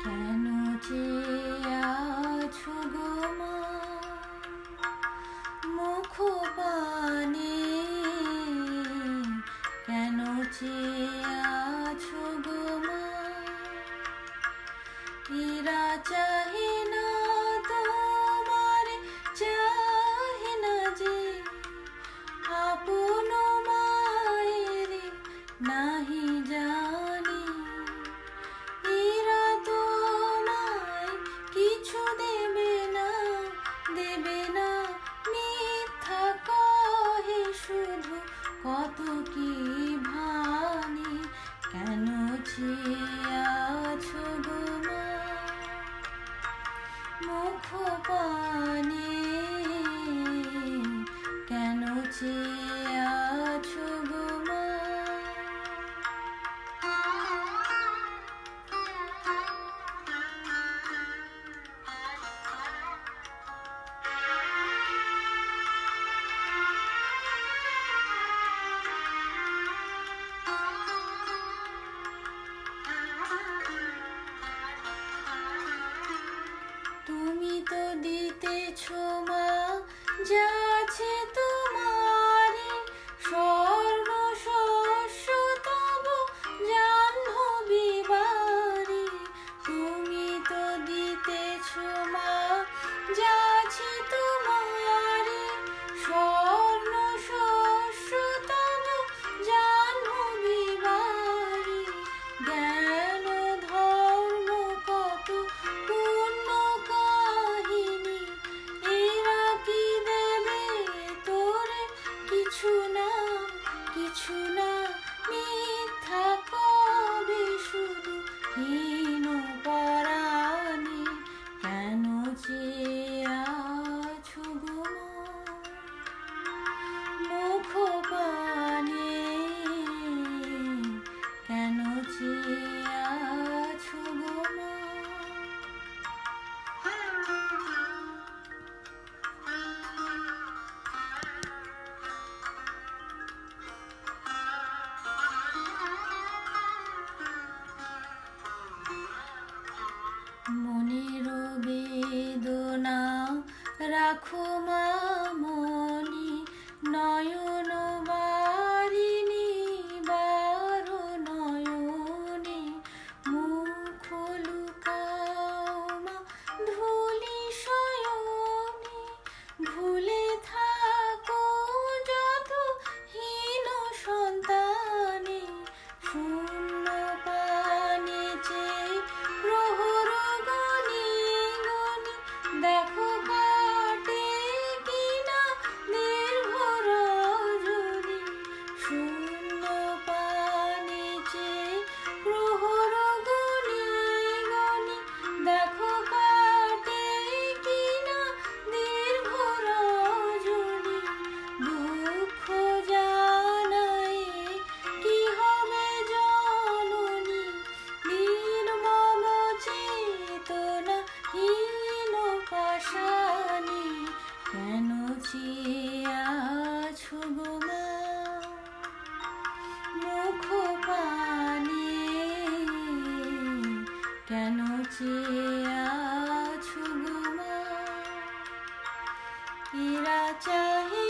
কেন চেয়ে আছো গো মা মুখ পানে, কেন চেয়ে আছো গো মা? এরা চাহে না তোমার, চাহে না যে আপন মায়ের নাহি জানি। এরা তোমায় কিছু দেবে না, দেবে না, মিথ্যা কহে শুধু কত কি ভানি। কেন চেয়ে আছো গো মা মুখ পানে, কেন চেয়ে আছো গো মা? তুমি তো দিতেছো মা যা আছে তোমারে, স্বর্ণ শস্য তবু জাহ্নবী বাড়ি। তুমি তো দিতেছো মা যা আছে তোমারে, স্বর্ণ শস্য তবু জাহ্নবী বাড়ি। জ্ঞান ধর্ম কত পূর্ণ কাহিনী, এরা কি দেবে তোরে? কিছু না, কিছু না, মিথ্যা কবে শুধু হীন পরাণে। কেন চেয়ে আছো গো মা মুখ পানে, কেন চেয়ে আছো গো মা? মনের বেদনা রাখো মা মনে, নয়ন বারিণী বারো নয়নে। মুখ লুকাও মা ধূলি শয়নে, ভুলে থাকো যত হীন সন্তানে। শূন্য পানে চেয়ে প্রহর গনি গনি, দেখো কাটে কিনা দীর্ঘ রজনী। শূন্য পানে চেয়ে প্রহর গনি গনি, দেখো কাটে কিনা দীর্ঘ রজনী। দুঃখ জানাই কি হবে জননী, নির্মম চেতনা হীন পাষাণে। কেন চেয়ে আছো গো মা মুখ পানে, কেন চেয়ে আছো গো মা? এরা চাহে